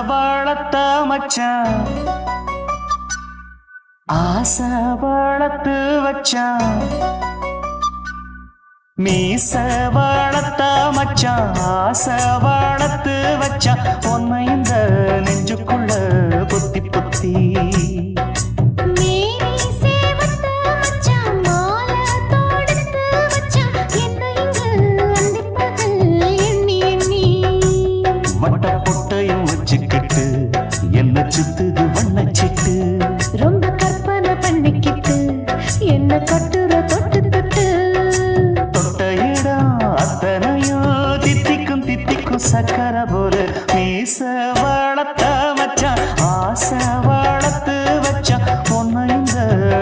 வளர்த்த மச்சான் ஆசை வளர்த்து வச்சான் மீச வளர்த்த மச்சான் ஆசை வளர்த்து வச்சான் உன்னை இந்த நெஞ்சுக்குள்ள பொத்தி பொத்தி என்ன சுத்துது வண்ணச்சிட்டு ரொம்ப கற்பனை பண்ணிக்கிட்டு என்ன கட்டுற தொட்டு தொட்டு தொட்ட இடம் அத்தனையோ தித்திக்கும் தித்திக்கும் சக்கர போல மீச வளர்த்த மச்சான் ஆசை வளர்த்து வச்சான் உன்னை இந்த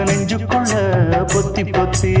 நெஞ்சுக்குள்ள பொத்தி பொத்தி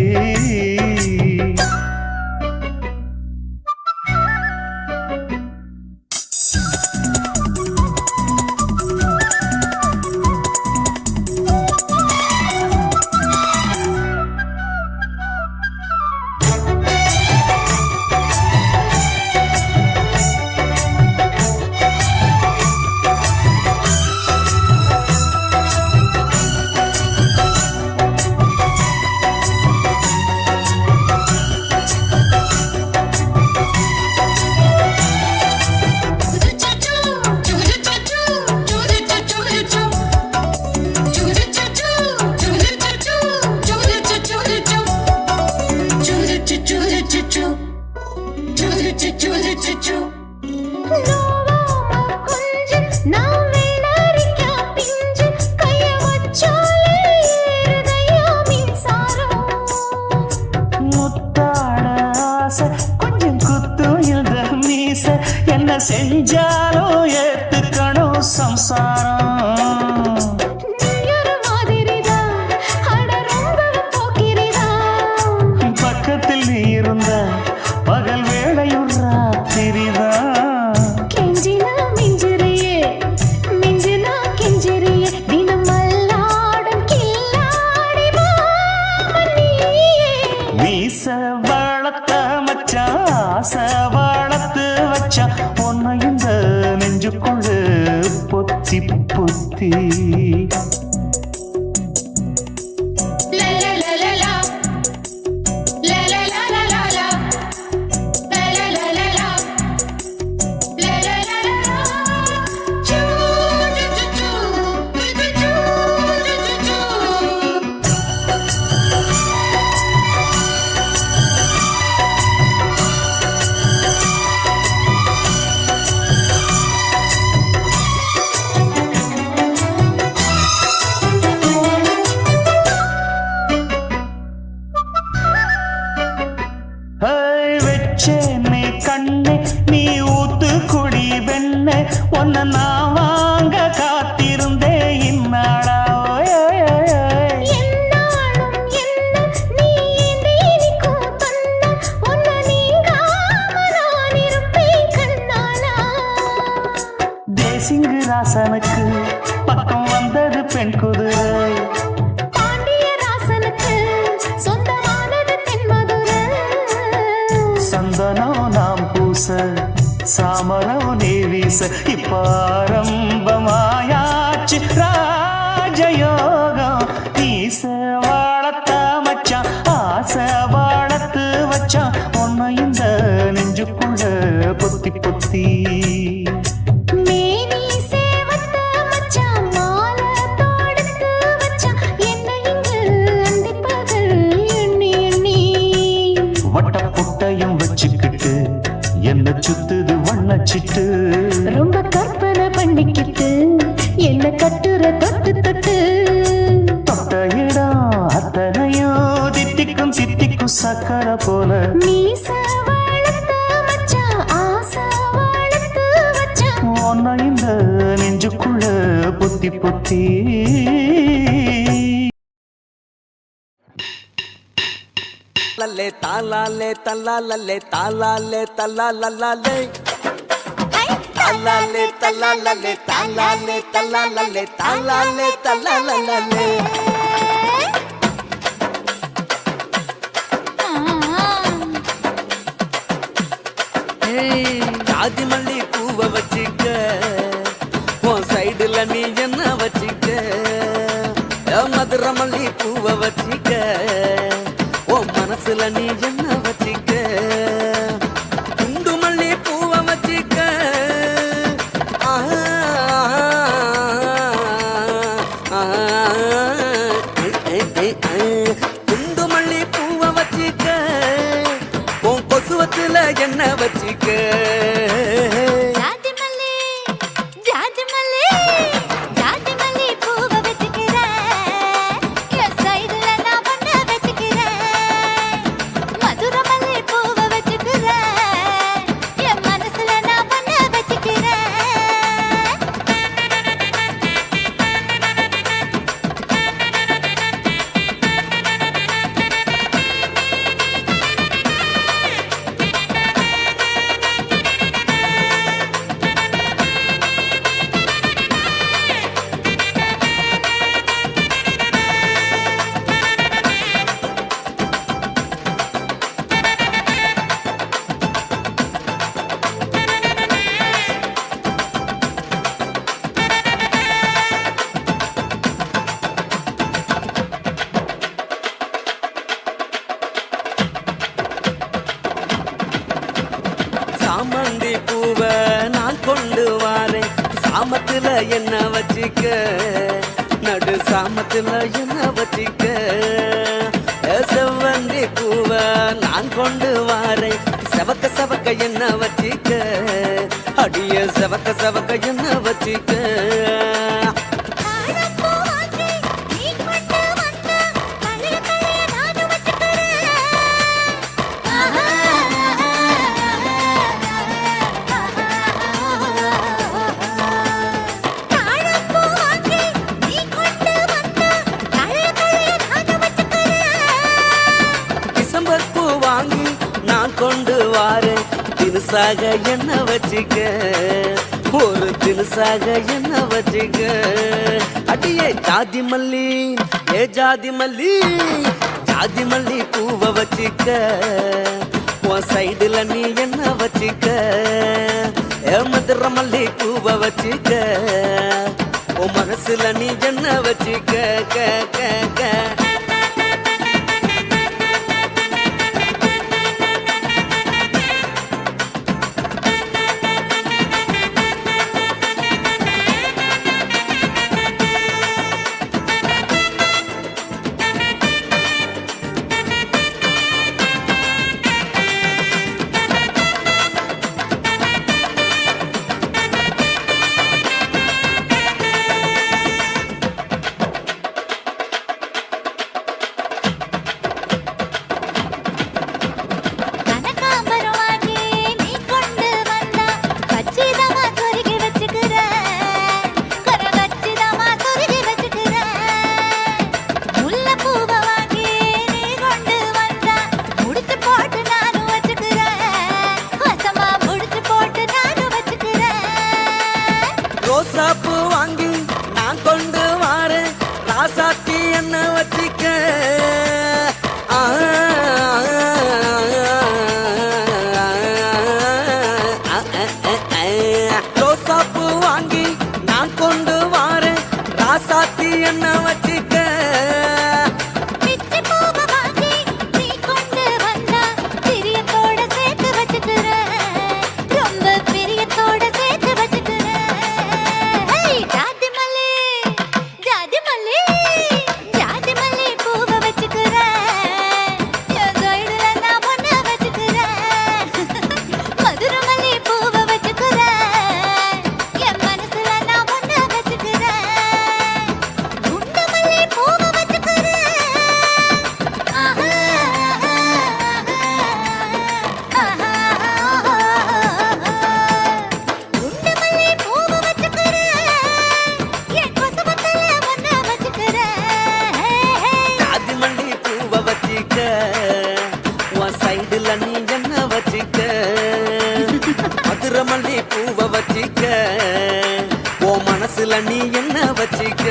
கொஞ்சம் குத்தும் இந்த மீச என்ன செஞ்சாலும் ஏத்துக்கணும் சம்சாரம் பக்கத்தில் நீ இருந்த பகல் வேளையும் ராத்திரிதான் கெஞ்சினா மிஞ்சிரியே மிஞ்சினா கெஞ்சிரியே தினம் மல்லாடும் கில்லாடி மாமணியே மீச வளர்த்த மச்சான் ஆசை வளர்த்து வச்சான் உன்னை இந்த நெஞ்சுக்குள்ள பொத்தி பொத்தி வெச்சேனே கண்ணே நீ ஊத்து குடி வெண்ணே உன்னை நான் வாங்க காத்திருந்தே இந்நாடா தேசிங்கு ராசனுக்கு பக்கம் வந்தது பெண் குதிரை சந்தனம் நாம் பூச சாமரம் நீ வீச இப்பாரம்பமாயாச்சு ராஜயோகம் நீச வளர்த்த மச்சான் ஆசை வளர்த்து வச்சான் உன்னை இந்த நெஞ்சுக்குள்ள பொத்தி பொத்தி வச்சுக்கிட்டு என்ன சுத்துது வண்ணச்சிட்டு ரொம்ப கற்பனை பண்ணிக்கிட்டு என்ன கட்டுற தொட்டு தொட்டு தொட்ட இடம் அத்தனையோ தித்திக்கும் தித்திக்கும் சக்கர போல மீச வளர்த்த மச்சான் ஆசை வளர்த்து வச்சான் உன்னை இந்த நெஞ்சுக்குள்ள பொத்தி பொத்தி லல்லே தாலாலே தல்லாலே தாலாலே தல்லாலே தாலாலே தல்லாலே தாலாலே தல்லாலே தாலாலே தல்லாலே ஜாதி மல்லி பூவை வச்சிக்க உன் சைடுல நீ என்ன வச்சிக்க மதுரை மல்லி பூவை வச்சிக்க உன் மனசுல நீ என்ன வச்சிக்க குண்டு மல்லி பூவை வச்சிக்க குண்டு மல்லி பூவை வச்சிக்க உன் கொசுவத்துல என்ன வச்சிக்க சாமந்தி பூவ நான் கொண்டு வாரேன் சாமத்துல என்ன வச்சிக்க நடு சாமத்துல என்ன வச்சிக்க செவ்வந்தி பூவ நான் கொண்டு வாரேன் செவக்க செவக்க என்ன வச்சிக்க அடிய செவக்க செவக்க என்ன வச்சிக்க கொண்டு வாரேன் தினுசாக என்ன வச்சிக்க ஒரு தினுசாக என்ன வச்சிக்க அடியே ஜாதி மல்லி ஏ ஜாதி மல்லி ஜாதி மல்லி பூவை வச்சிக்க உன் சைடுல நீ என்ன வச்சிக்க மதுரை மல்லி பூவை வச்சிக்க உன் மனசுல நீ என்ன வச்சிக்க ரோசாப்பூ வாங்கி நான் கொண்டு வாரேன் ராசாத்தி என்ன வச்சிக்க ரோசாப்பூ வாங்கி நான் கொண்டு வாரேன் ராசாத்தி என்ன வச்சிக்க பூ வச்சிக்க ஓ மனசுல நீ என்ன வச்சிக்க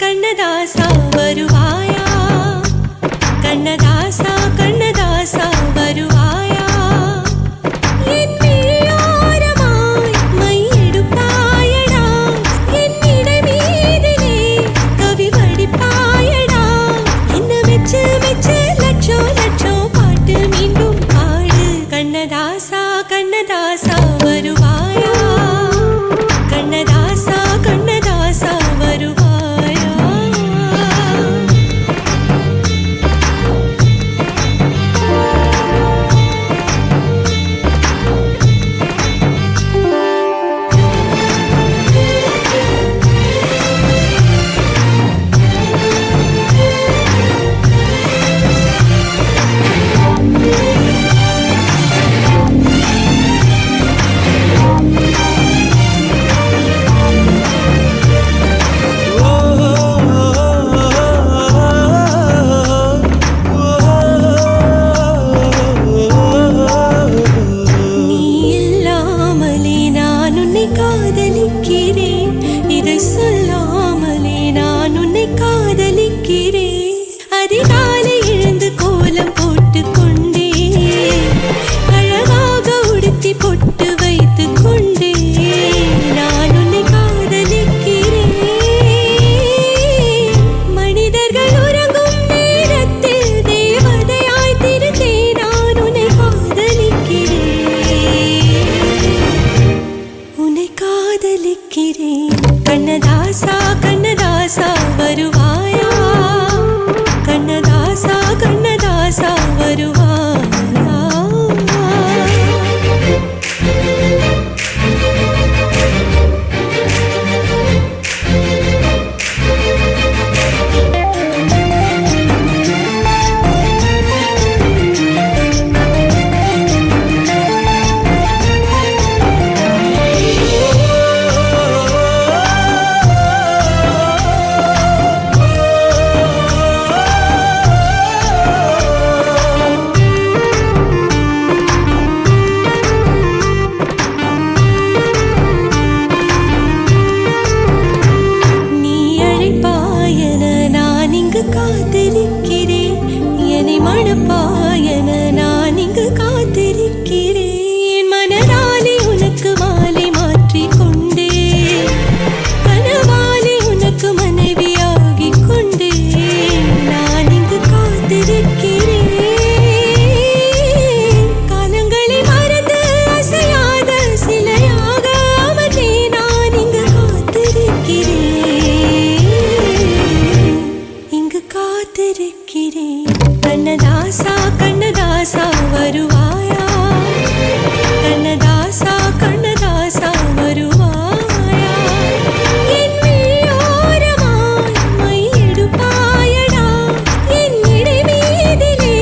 கண்ணதாசா வருவாயா கண்ணதாசா கண்ணதாசா வருவாயா என் விழியோரமாய் மையெடுப்பாயடா என் இடை மீதிலே கவி வடிப்பாயடா என்ன மெச்சு மெச்சு லட்சம் லட்சம் பாட்டு மீண்டும் பாடு கண்ணதாசா கண்ணதாசா வருவாயா கண்ணதாசா கண்ணதாசா வருவாயா கண்ணதாசா கண்ணதாசா வருவாயா கண்ணதாசா கண்ணதாசா வருவாயா மணப்பாயன நான் இங்கு காத்திருக்கிறேன் மனதாலே உனக்கு மாலை மாற்றிக் கொண்டே கனவாலே உனக்கு மனைவியாகிக் கொண்டே நான் இங்கு காத்திருக்கிறேன் காலங்களை மறந்து அசையாத சிலையாக அவனே நான் இங்கு காத்திருக்கிறேன் இங்கு காத்திருக்கிறேன் கண்ணதாசா கண்ணதாசா வருவாயா கண்ணதாசா கண்ணதாசா வருவாயா என் விழியோரமாய் மையெடுப்பாயடா என் இடை மீதிலே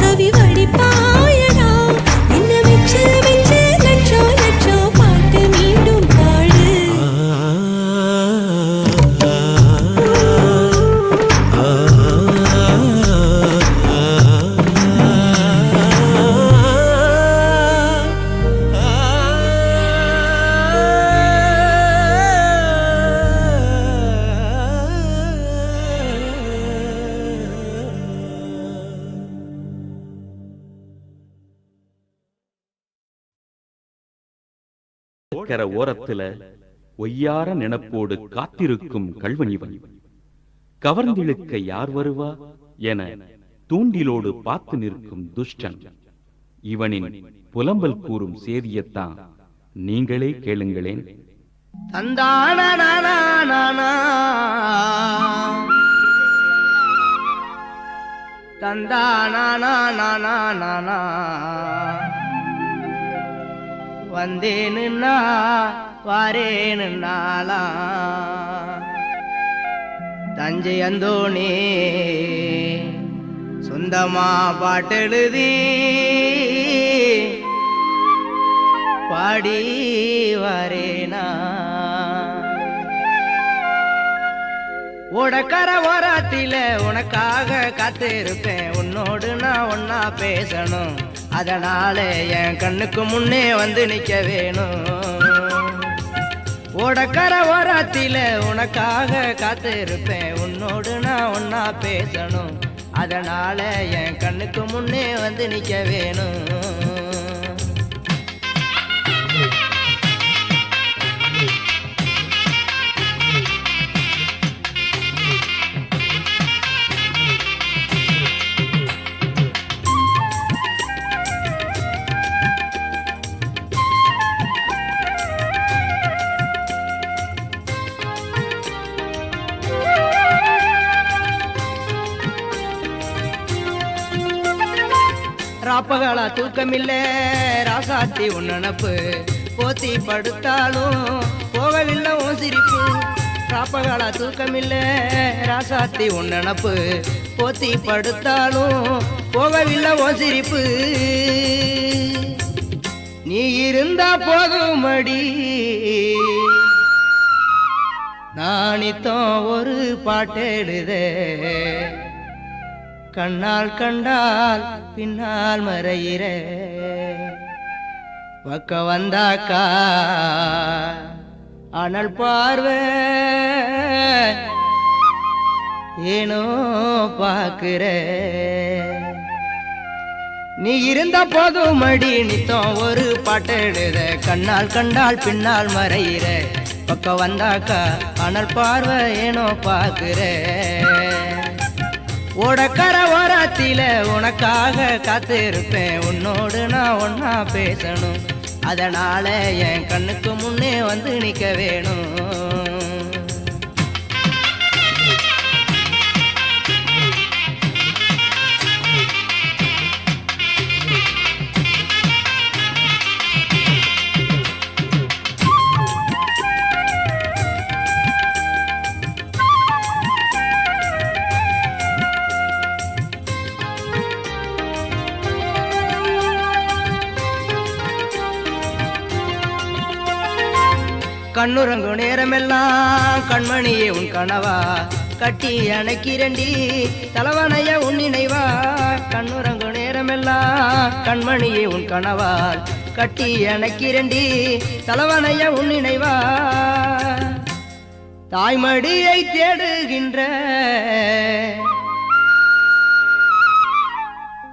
கவி வடிப்பாயடா என்ன மெச்சு மெச்சு லட்சம் லட்சம் பாட்டு மீண்டும் பாடு கர ஓரத்துல ஒய்யார நினப்போடு காத்திருக்கும் கல்வனிவன் கவர்ந்திழுக்க யார் வருவா என தூண்டிலோடு பார்த்து நிற்கும் துஷ்டன் இவனின் புலம்பல் கூறும் சேதியத்தான் நீங்களே கேளுங்களேன். தந்தானா வந்தேனுன்னா வாரேனுன்னாலா தஞ்சை அந்தோணி சொந்தமா பாட்டெழுதி பாடி வரேனா ஓடக்கர ஓரத்தில உனக்காக காத்திருப்பேன் உன்னோடு நான் ஒன்னா பேசணும் அதனால என் கண்ணுக்கு முன்னே வந்து நிக்க வேணும் ஓடக்கர ஓரத்தில உனக்காக காத்திருப்பேன் உன்னோடு நான் ஒன்னா பேசணும் அதனால என் கண்ணுக்கு முன்னே வந்து நிக்க வேணும் ராப்பகலா தூக்கமில்ல ராசாத்தி உன் நினப்பு போத்தி படுத்தாலும் போகவில்லை உன் சிரிப்பு ராப்பகலா தூக்கமில்ல ராசாத்தி உன் நினப்பு போத்தி படுத்தாலும் போகவில்லை உன் சிரிப்பு நீ இருந்தா போதுமடி நானித்தம் ஒரு பாட்டெழுதே கண்ணால் கண்டால் பின்னால் மறையிற பக்க வந்தாக்கா அனல் பார்வை ஏனோ பாக்குற நீ இருந்த போதும் மடி நித்தம் ஒரு பாட்டெழுத கண்ணால் கண்டால் பின்னால் மறையிற பக்க வந்தாக்கா அனல் பார்வை ஏனோ பாக்குற ஓடக்கர ஓரத்தில உனக்காக காத்திருப்பேன் உன்னோடு நான் ஒன்னா பேசணும் அதனால என் கண்ணுக்கு முன்னே வந்து நிக்க வேணும் கண்ணுறங்கு நேரமெல்லாம் கண்மணியே உன் கனவா கட்டி அணைக்கிறண்டி தலைவனைய உன் நினைவா கண்ணுறங்கு நேரமெல்லாம் கண்மணியே உன் கனவால் கட்டி அணைக்கிறண்டி தலைவனைய உன் நினைவா தாய்மடியை தேடுகின்ற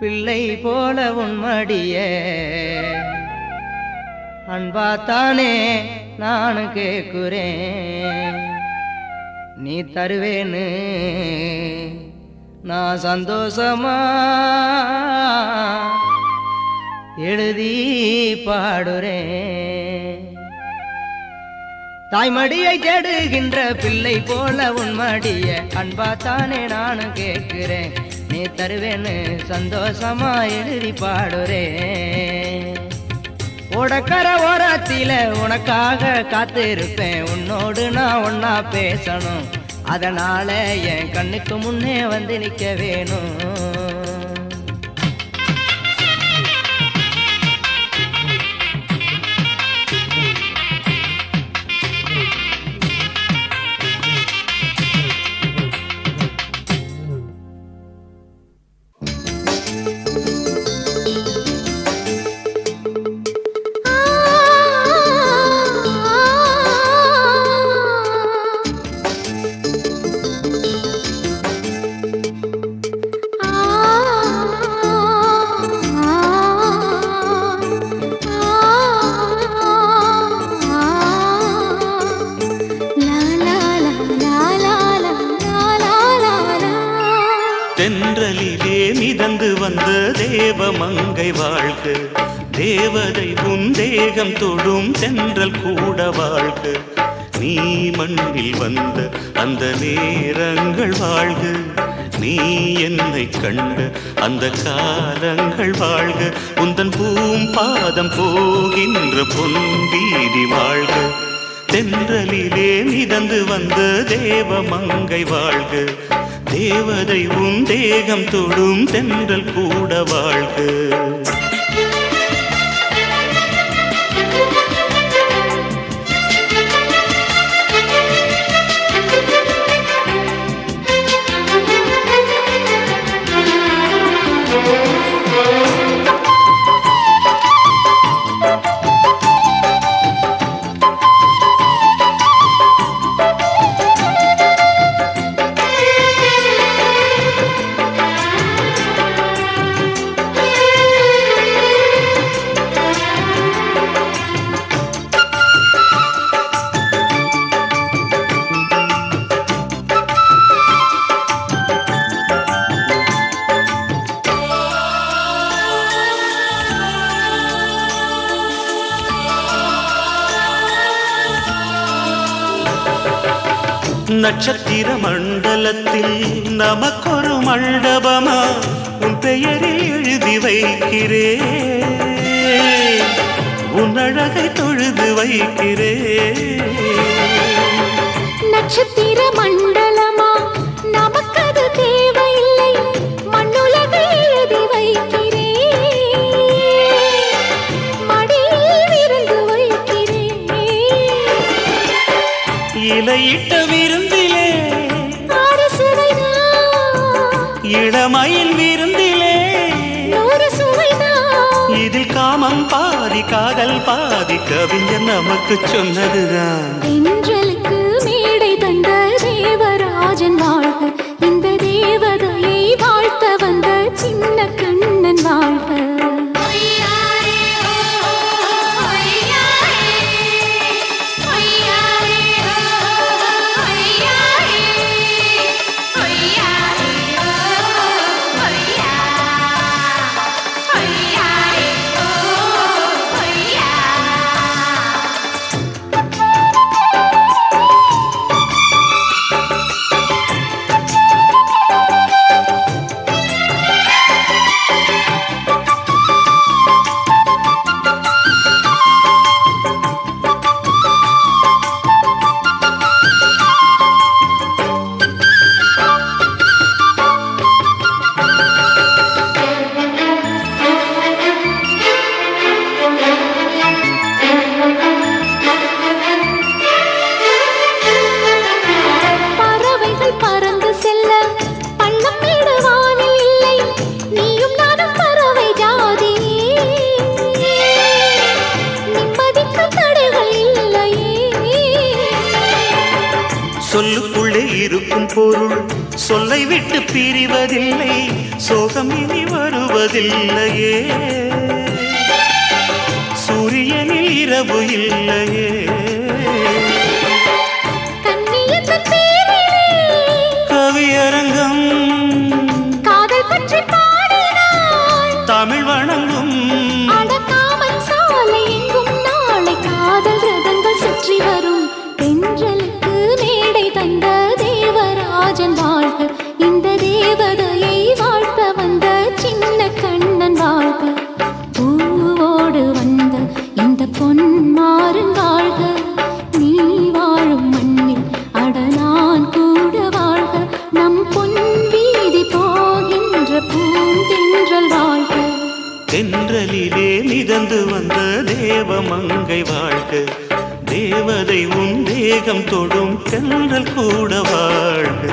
பிள்ளை போல உன் மடியே அன்பாத்தானே நானு கேக்குறேன் நீ தருவேன்னு நான் சந்தோஷமா எழுதி பாடுறேன் தாய்மடியை தேடுகின்ற பிள்ளை போல உன் மடிய அன்பாத்தானே நானும் கேட்கிறேன் நீ தருவேன்னு சந்தோஷமா எழுதி பாடுறேன் ஓடக்கர ஓரத்தில உனக்காக காத்திருப்பேன் உன்னோடு நான் ஒன்னா பேசணும் அதனால என் கண்ணுக்கு முன்னே வந்து நிக்க வேணும் தென்றலிலே மிதந்து வந்த தேவமங்கை வாழ்க தேவதை உன் தேகம் தொடும் தென்றல் கூட வாழ்க நீ மண்ணில் வந்த அந்த நேரங்கள் வாழ்க நீ என்னை கண்ட அந்த காலங்கள் வாழ்க உந்தன் பூம் பாதம் போகின்ற பொன் வீதி வாழ்க தென்றலிலே மிதந்து வந்த தேவ மங்கை வாழ்க, தேவதை உன் தேகம் தொடும் தென்றல் கூட வாழ்க. நட்சத்திர மண்டலத்தில் நமக்கொரு மண்டபமா உன் பெயரில் எழுதி வைக்கிறேன், உன் அழகை தொழுது வைக்கிறேன். நட்சத்திர மண்டலமா நமக்கது தேவையில்லை, மண்ணுலகை எழுதி வைக்கிறேன், மடியில் விருந்து வைக்கிறேன். இலையிட்ட விருந்திலே இளமயில் விருந்திலே இதில் காமம் பாதி காதல் பாதி கவிஞர் நமக்கு சொன்னதுதான். தென்றலுக்கு மேடை தந்த தேவராஜன் வாழ்க, இந்த தேவதையை வாழ்த்த வந்த சின்ன கண்ணன் வாழ்க. சொல்லுக்குள்ளே இருக்கும் பொருள் சொல்லை விட்டு பிரிவதில்லை, சோகம் இனி வருவதில்லையே, சூரியனில் இரவு இல்லையே. கவியரங்கம் காதல் பற்றி பாடினாள், தமிழ் வணங்கும் அடக்காமல் சாலை எங்கும் நாளை காதல் ரதங்கள் சுற்றி வரும். தென்றலுக்கு மேடை தந்த தேவராஜன் வாழ்க, இந்த தேவதையை வாழ்த்த வந்த சின்ன கண்ணன் வாழ்க. பூவோடு வந்த இந்த பொன்மாறன் வாழ்க, நீ வாழும் மண்ணில் அடனான் கூட வாழ்க, நம் பொன் வீதி போகின்ற பூந்தென்றல் வாழ்க. தென்றலிலே மிதந்து வந்த தேவ மங்கை வாழ்க, தேவதை உன் தேகம் தொடும் தென்றல் கூட வாழ்க.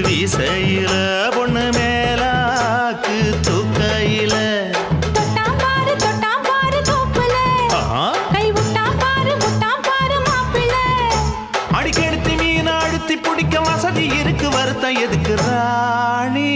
வீசையில பொண்ணு மேலாக்கு தூக்கையில அடிக்கெடுத்து மீன் அழுத்தி பிடிக்க வசதி இருக்கு, வருத்தம் எதுக்கு ராணி?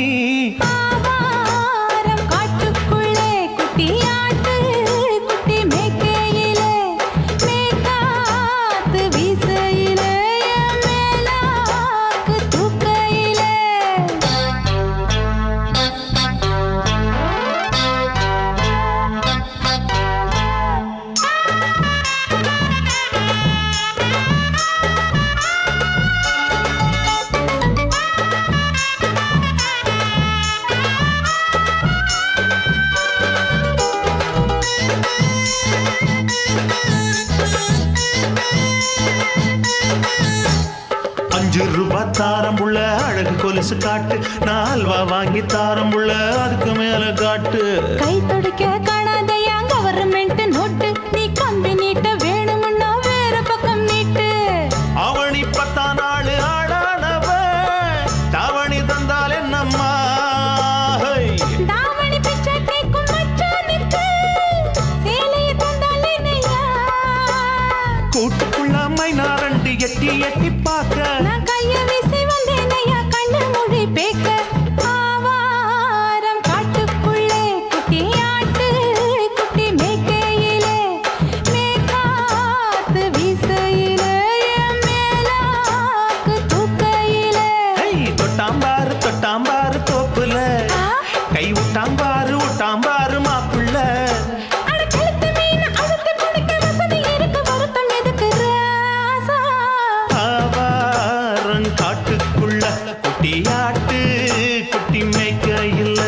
கொலுசு காட்டு நான் அல்வா வாங்கி தாரம் உள்ள அதுக்கு மேல காட்டு கை துடிக்க காணாதையா கவர்மெண்ட் நோட்டு நீ கம்பி நீட்ட வேணும்னா வேற பக்கம் நீட்டு அவனி 10 நாள் ஆடானவ தாவணி தந்தால் என்னம்மா தாவணி பிச்சை கேக்கும் மச்சானுக்கு சேலையை தந்தால் என்னையா கூட்டுக்குள்ள மைனாரண்டு எட்டி எட்டி பார்க்க நான் கைய வீசி வந்தேனையா கண்ணு மொழி பேக்க ஆவாரம் காட்டுக்குள்ளே குட்டி ஆட்டு குட்டி மேய்க்கையிலே மேக்காத்து வீசையிலே என் மேலாக்கு தூக்கையிலே தொட்டாம்பாரு தோப்புல கை விட்டாம்பாரு மாப்புள்ள அட கழுத்து மீன் அழுத்து குடிக்க வசதி இருக்கு வருத்தம் எதுக்கு ராசா ஆவாரம் காட்டுக்குள்ள குட்டியாட்டு குட்டி மேய்க்கையில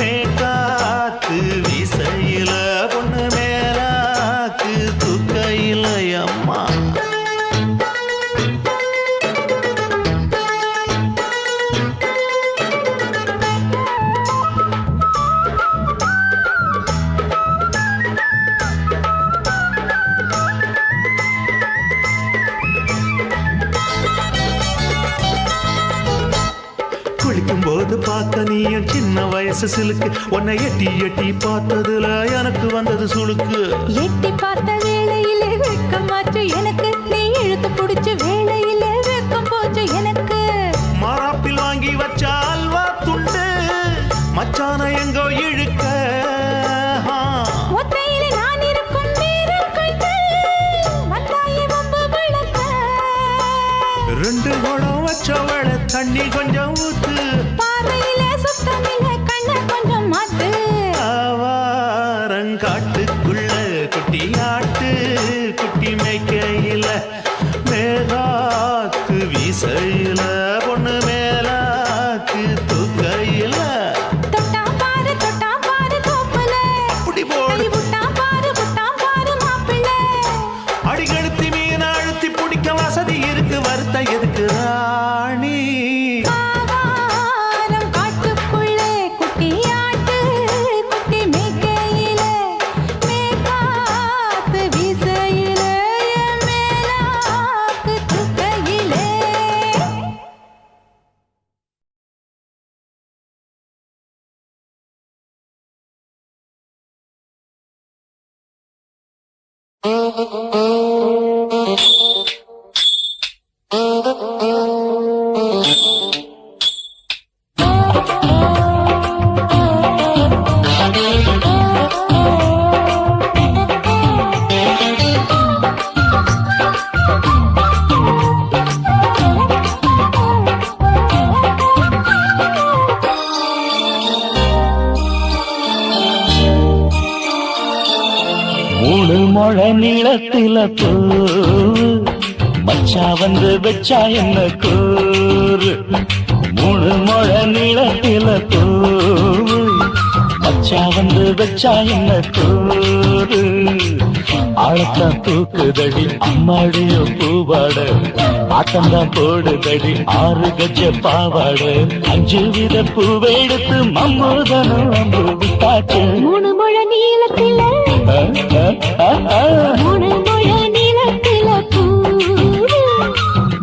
மேக்காத்து வீசையில பொண்ணு மேலாக்கு தூக்கையில அம்மா குளிக்கும் போது பார்க்க நீயும் சின்ன வயசு சிலுக்கு உன்னை எட்டி எட்டி பார்த்ததுல எனக்கு வந்தது சுளுக்கு எட்டி பார்த்த வேளையிலே வெட்கமாச்சு எனக்கு நீ இழுத்து புடிச்ச வேளையிலே வெட்கம் போச்சு எனக்கு மாறாப்பில் வாங்கி வச்ச அல்வா துண்டு மச்சான எங்கோ இழுக்க ஒத்தையிலே நான் இருக்கும் நேரம் கண்டு வந்தாயே வம்பு விளக்க 2 குடம் வச்சவள தண்ணி கொஞ்சம் ஊத்து பார்வையிலே சுத்தமில்லை கண்ண கொஞ்சம் மாத்து ஆவாரங்காட்டுக்குள்ள குட்டியாட்டு குட்டி மேய்க்கையில மேகாத்து வீசையில பொண்ணு மேலாக்கு தூக்கையில தொட்டாம் பாரு தோப்புல அப்படி போடு கை விட்டாம் பாரு மாப்பிள்ளை அடிகழுத்தி மீன் அழுத்தி பிடிக்க வசதி இருக்கு வருத்த எதுக்கு ராணி ஆவாரம் காட்டுக்குள்ளே குட்டி ஆட்டு குட்டி மேய்க்கையிலே மேக்காத்து வீசையிலே என் மேலாக்கு தூக்கையிலே மூணு மொழ நீளத்தில பூ மச்சா வந்து வச்சா என்ன கூறு 3 மொழ நீளத்தில பூ மச்சா வந்து வச்சா என்ன கூறு ஆழத்தான் தூக்குதடி அம்மாடிய பூவாட ஆட்டம்தான் போடுதடி 6 கஜ பாவாட 5 வித பூவெடுத்து மம்மூதனும் அம்பு விட்டாச்சு 3 முழ நீளத்தில 3 முழ நீளத்தில பூ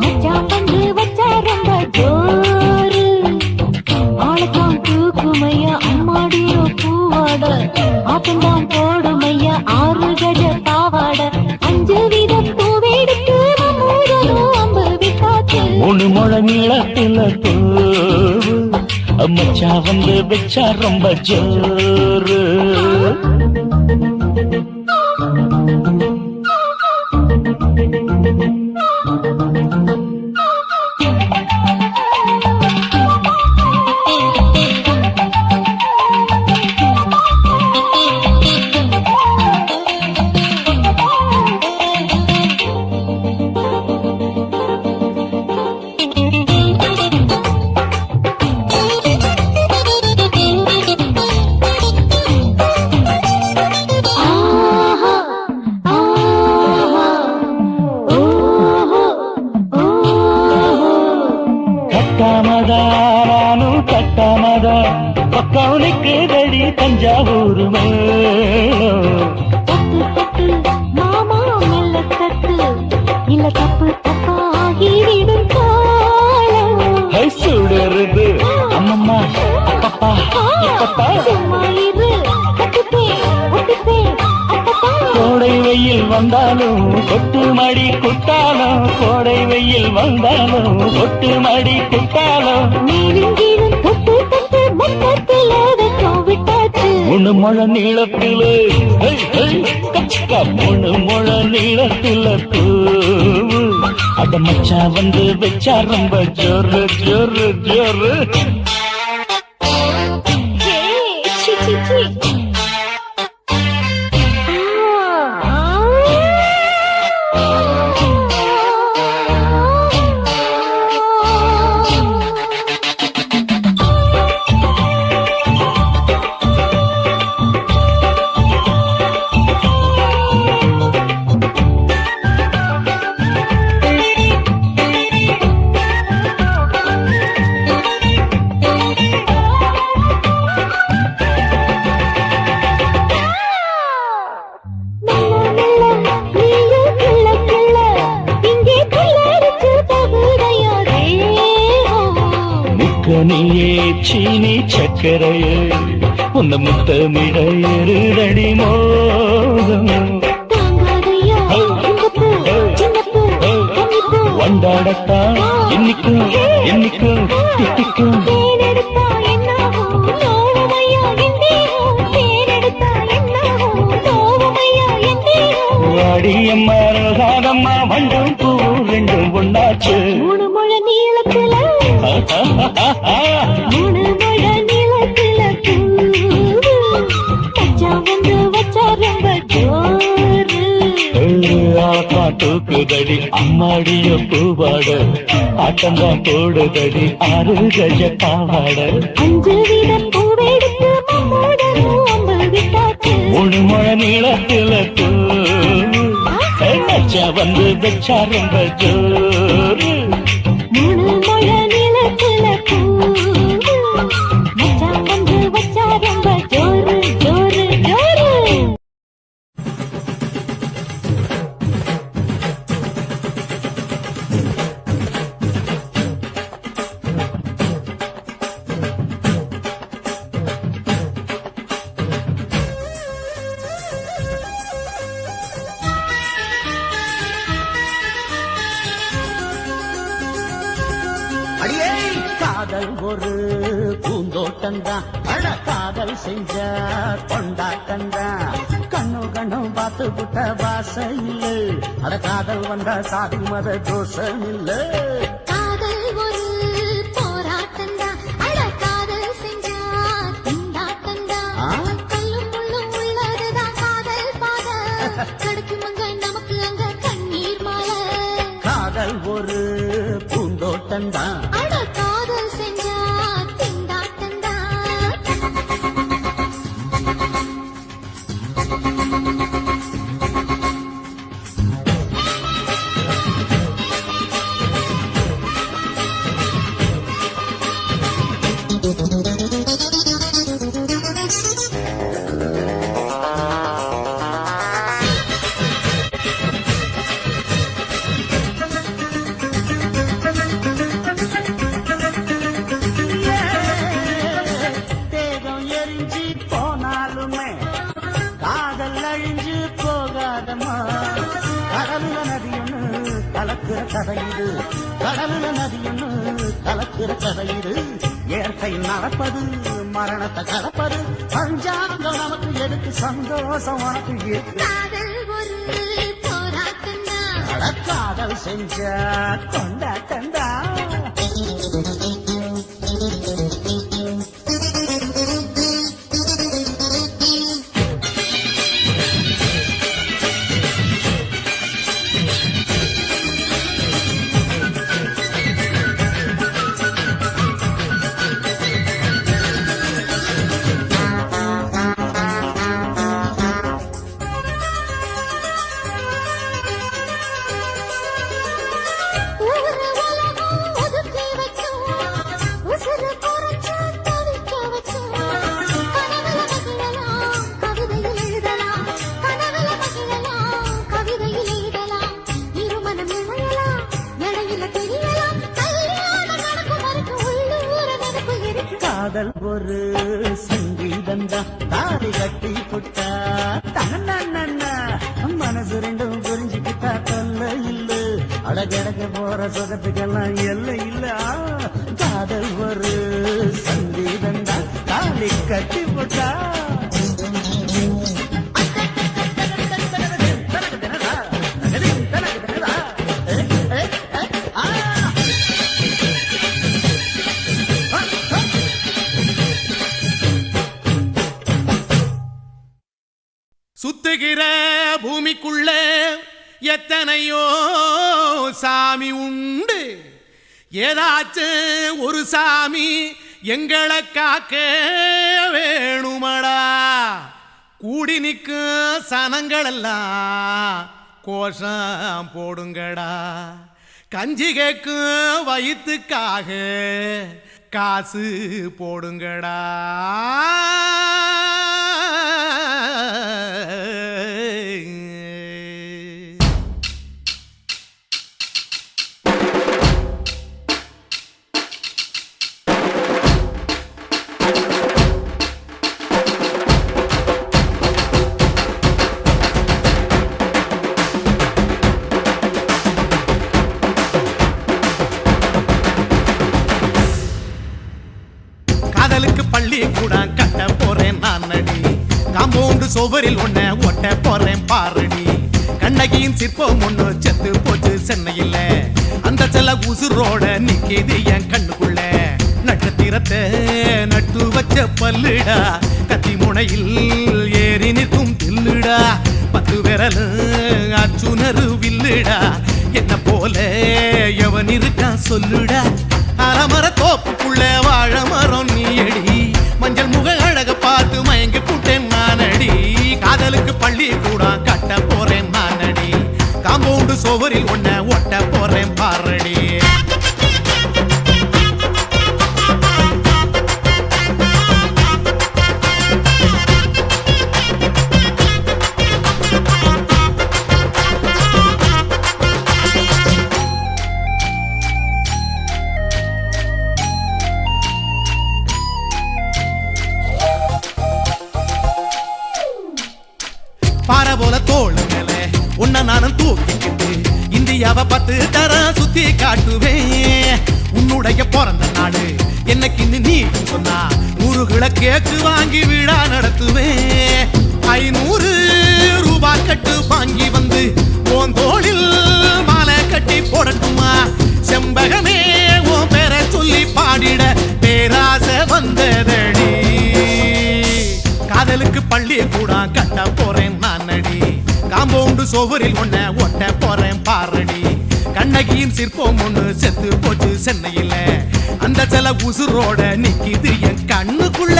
மச்சான் வந்து வச்சா ரொம்ப ஜோரு ஆளத்தான் தூக்குமையா அம்மாடியோ பூவாட ஆட்டம்தான் போடுமையா 6 கஜ பாவாட 5 வித பூவெடுத்து மம்மூதனும் அம்பு விட்டாச்சு 3 முழ நீளத்தில பூ மச்சா வந்து வச்சா ரொம்ப ஜோரு நானும் கட்டாமதா பக்கம் நிற்குதடி தஞ்சாவூர் மேளம். தட்டு தட்டு மாமா மெல்ல தட்டு இல்ல தப்பு தப்பாகிவிடும் காலம். ஹை சுடருது அம்மம்மா அப்பப்பா இப்பப்பா. சும்மா இரு கட்டுப்பேன் ஒட்டுப்பேன் அப்பப்பா. கோடை வெயில் வந்தாலும் கொட்டு மடி குட்டாலும், கோடை வெயில் வந்தாலும் கொட்டு மடி குட்டாலும். மேலும் கீழும் தொட்டு தொட்டு மொத்தத்தில் வெக்கம் விட்டாச்சு. முழு முழ நீளத்திலே கச்சிக்கா முழு முழ நீளத்தில பூவு அத மச்சா வந்து வச்சா ரொம்ப ஜோரு ஜோரு ஜோரு. சி சி சி. நீயே சீனி சக்கரையே உன்ன முத்தமிட எருதடி மோகம். வண்டாடத்தான் என்னைக்கும் என்னைக்கும் திட்டிக்கும். வாடியம்மா ரோசாதம்மா வண்டும் பூ ரெண்டும் ஒண்ணாச்சு. மூணு முழ நீளத்துல மூணு முழ நீளத்துல மச்சா வந்து வச்சா ரொம்ப ஜோரு. தூக்குதடி அம்மாடிய பூவாட ஆட்டந்தான் போடுதடி 6 கஜ பாவாட. 5 வீத பூவெடுத்து மாமோடனும் அம்பு விட்டாச்சு. மூணு முழ நீளத்தில மச்சா வந்து வச்சா ரொம்ப ஜோரு. மூணு முழ நீளத்துல மச்சா வந்து வச்சா ரொம்ப ஜோரு ஜோரு ஜோரு. அடியே காதல் ஒரு பூந்தோட்டந்தான், அட காதல் செஞ்ச கொண்டாட்டந்தான். கண்ணு கண்ணும் பார்த்து புட்ட வாசம் இல்ல, அட காதல் வந்தா சாதி மத தோஷம் இல்ல. காதல் ஒரு போராட்டந்தான், அட காதல் செஞ்சா திண்டாட்டந்தான். கல்லும் முள்ளும் உள்ளதுதான் காதல் பாத, கிடைக்கும் அங்க நமக்கு அங்க கண்ணீர் மாலை. காதல் ஒரு பூந்தோட்டந்தான், அட காதல் செஞ்சா திண்டாட்டந்தான். தேகம் எரிஞ்சு போனாலுமே காதல் அழிஞ்சு போகாதமா. கடலுல நதி ஒண்ணு கலக்கிற கதையுது, கடலுல நதி ஒண்ணு கலக்கிற கதையுது. இயற்கை நடப்பது மரணத்தை கலப்பது, பஞ்சாங்கம் நமக்கு எதுக்கு சந்தோஷம் உனக்கு இருக்கு. காதல் ஒரு போராட்டந்தான், அட காதல் செஞ்ச கொண்டாட்டந்தா. ஊரு உலகம் ஒதுக்கி வைக்கும் காதல் ஒரு சங்கீதந்தா தாலி கட்டி புட்டா தன்னா மனசு ரெண்டும் புரிஞ்சுக்கிட்டா தொல்ல இல்ல அடகடக போற சொகத்துக்கெல்லாம் எல்லை இல்ல காதல் ஒரு சங்கீதந்தா தாலி கட்டி புட்டா சுத்துகிற பூமிக்குள்ள எத்தனையோ சாமி உண்டு ஏதாச்சும் ஒரு சாமி எங்களை காக்க வேணுமடா கூடி நிற்கும் சனங்களெல்லாம் கோஷம் போடுங்கடா கஞ்சி கேக்கும் வயிற்றுக்காக காசு போடுங்கடா பள்ளி கூட கட்ட போறேன் நான் நடி காம்பவுண்டு சோவரில் ஒன்ன ஒட்ட போறேன் பாரடி கண்ணகியின் சிற்பம் ஒண்ணு செத்து போச்சு சென்னையில் அந்த செல்ல உசுரோட நிக்கிது என் கண்ணுக்குள்ள நட்சத்திரத்தை நட்டு வச்ச பல்லுடா கத்தி முனையில் ஏறி நிற்கும் தில்லுடா 10 விரல் அச்சுணரு வில்லுடா என்ன போல எவன் இருக்கான் சொல்லுடா அலமர தோப்புக்குள்ள வாழ மரம் நீயடி மஞ்சள் முக அழக பார்த்து மயங்கி புட்டேன் நானடி காதலுக்கு பள்ளி கூட கட்ட போறேன் நானடி காம்பவுண்டு சோவரில் ஒன்ன ஒட்ட போறேன் பாரடி பாறை போல தோள் மேல உன்ன நானும் தூக்கிக்கிட்டு இந்தியாவை 10 தரம் சுத்தி காட்டுவேன் உன்னுடைய பிறந்த நாடு என்னைக்கு நீ சொன்னா 100 கிலோ கேக்கு வாங்கி விழா நடத்துவேன் 500 ரூபாய் கட்டு வாங்கி வந்து உன் தோளில் மாலை கட்டி போடட்டுமா செம்பகமே உன் பேரை சொல்லி பாடிட பேராசை வந்ததடி காதலுக்கு பள்ளி கூட கட்ட போறேன் நானடி காம்பவுண்டு சோவரில் ஒன்ன ஒட்ட போறேன் பாரடி கண்ணகியின் சிற்பம் ஒண்ணு செத்து போச்சு சென்னையில் அந்த சில உசுரோட நிக்கிது என் கண்ணுக்குள்ள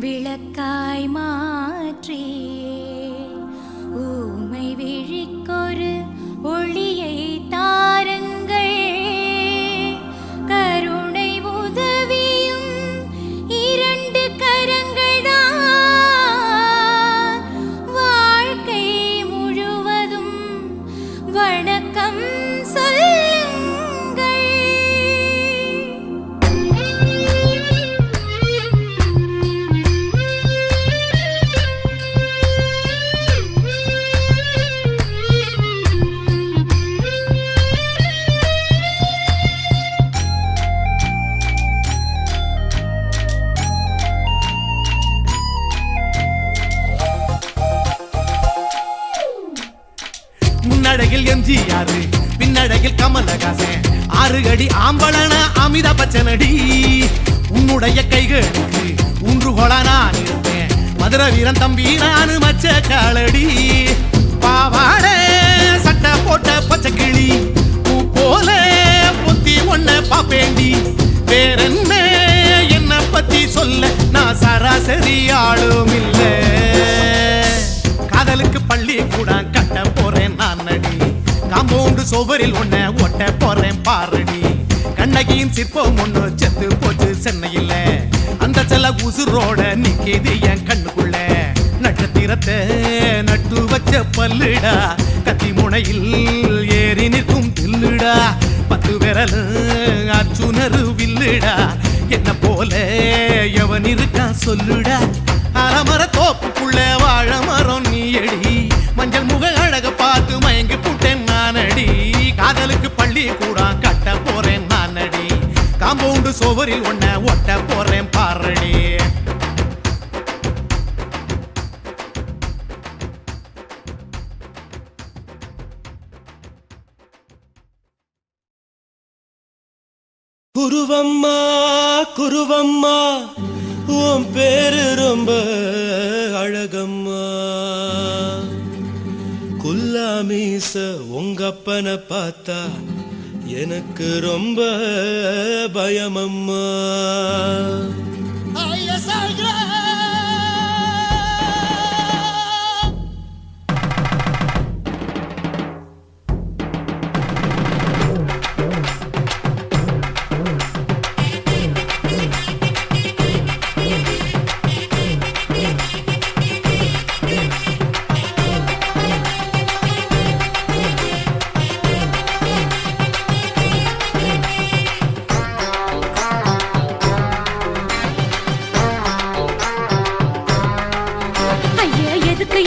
விளக்காய் மாற்றி ஊமை விழிக்கொரு ஒளியை தாருங்கள் கருணை உதவியும் 2 கரங்கள் தான் வாழ்க்கை முழுவதும் வணக்கம் முன்னடையில் எம்ஜிஆர் பின்னடையில் கமலஹாசன் 6 அடி ஆம்பளன அமிதாப் பச்சனடி உன்னுடைய கைகளுக்கு ஊன்றுகோலா நான் இருப்பேன் மதுரை வீரன் தம்பி நானு மச்ச காலடி பாவாட சட்டை போட்ட பச்சை கிளி பூ போல பொத்தி ஒன்ன பாப்பேண்டி வேறென்ன என்ன பத்தி சொல்ல நான் சராசரி ஆளும் இல்ல காதலுக்கு சுவரில் உன்னை ஒட்ட போறேன் பாரடி கண்ணகியின் சிற்பம் ஒண்ணு செத்து போச்சு சென்னையில அந்த செல்ல உசுரோட நிக்கிது என் கண்ணுக்குள்ள நட்சத்திரத்தை நட்டு வச்ச பல்லுடா கத்தி முனையில் ஏறி நிற்கும் தில்லுடா 10 விரல் அச்சுணரு வில்லுடா என்ன போல எவன் இருக்கா சொல்லுடா அலமர தோப்புக்குள்ள வாழ மரம் நீ அடி மஞ்சள் முக அழக பார்த்து மயங்கி புட்டேன் நானடி காதலுக்கு பள்ளி கூட கட்ட போறேன் நானடி காம்பவுண்டு சுவரில் உன்னை ஒட்ட போறேன் பாரடி குருவம்மா குருவம்மா உன் பேரு ரொம்ப அழகம்மா குல்லாமீச உங்க அப்பனை பார்த்தா எனக்கு ரொம்ப பயமம்மா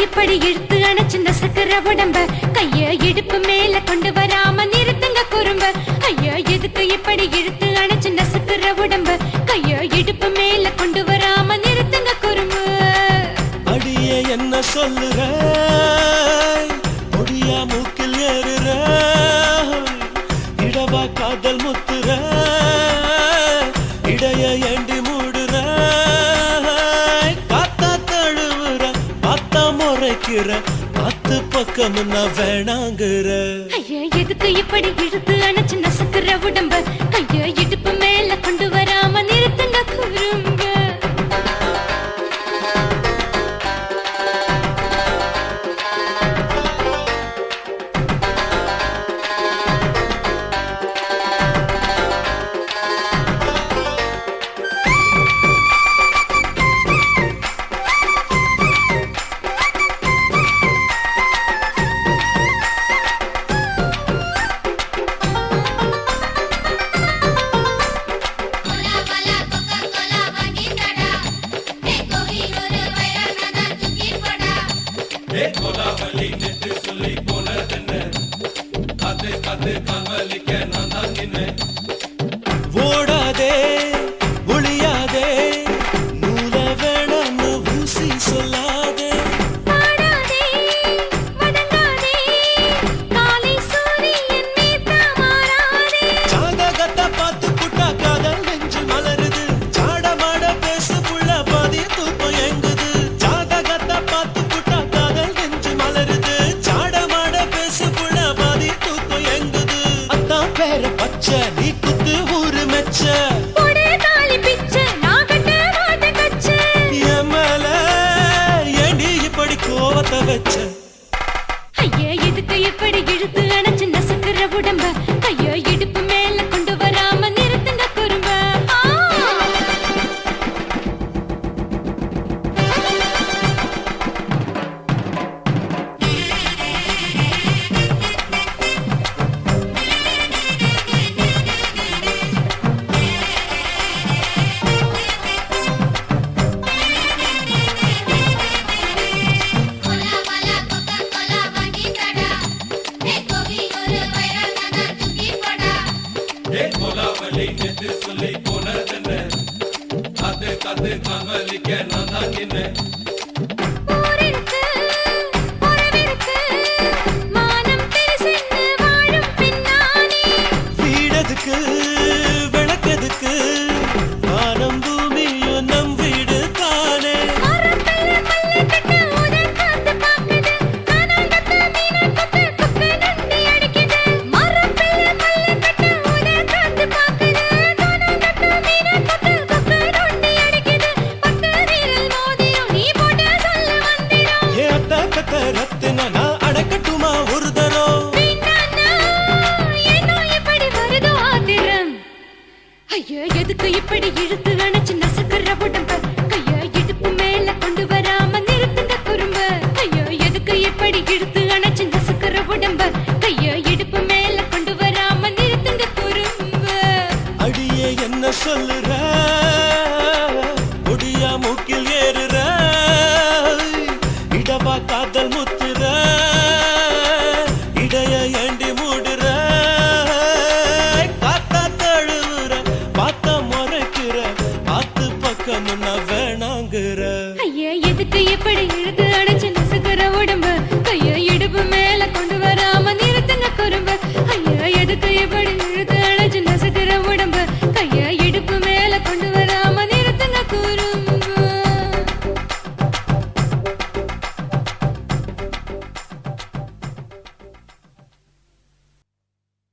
இப்படி இழுத்து அணைச்சு நசுக்கிற உடம்ப கைய இடுப்பு மேல கொண்டு வராம நிறுத்துங்க குறும்ப ஐயா எதுக்கு இப்படி இழுத்து அணைச்சு நசுக்கிற உடம்ப கைய இடுப்பு மேல கொண்டு வராம நிறுத்துங்க குறும்பு அடியே என்ன சொல்லுற முடியா மூக்கில் ஏறுற இடவா காதல் முத்துற இடைய ஏண்டி மூடுற காத்தா தழுவுற பார்த்தா முறைக்கிற 10 பக்கம் நான் வேணாங்கிற ஐயா எதுக்கு இப்படி இழுத்து அணைச்சு நசுக்கிற உடம்ப கைய இடுப்பு மேல கொண்டு வராம நிறுத்துங்க குறும்ப ஓடாதே ஒளியாதே நூல வேணான்னு ஊசி சொல்லாதே ஜாதகத்தை பார்த்து புட்டா காதல் நெஞ்சு மலருது சாடமாட பேசு புள்ள பாதி தூக்கம் எங்குது ஜாதகத்தை பார்த்து புட்டா காதல் நெஞ்சு மலருது சாடமாட பேசு புள்ள பாதி தூக்கம் எங்குது அத்தான் பேர பச்சை நீ குத்து ஊரு மெச்ச கோவத்தை வச்ச ஐயா எதுக்கு எப்படி இழுத்து அணைச்சு நசுக்கிற உடம்ப கையோ இடுப்பு மேல கொண்டு வராம நிறுத்துங்க குறும்ப வீடதுக்கு விளக்கதுக்கு வானம் பூமியும் நம் வீடு தானே ரத்தினா நான் அடக்கட்டுமா ஒரு தரம் இப்படி இழுத்து அணைச்சு நசுக்குற உடம்ப கைய இடுப்பு மேல கொண்டு வராம நிறுத்துங்க குறும்ப ஐயோ எதுக்கு இப்படி இழுத்து அணைச்சு நசுக்குற உடம்ப கைய இடுப்பு மேல கொண்டு வராம நிறுத்துங்க குறும்ப அடியே என்ன சொல்லுற ஒடியா மூக்கில் ஏறுற இடவா காதல் முத்துற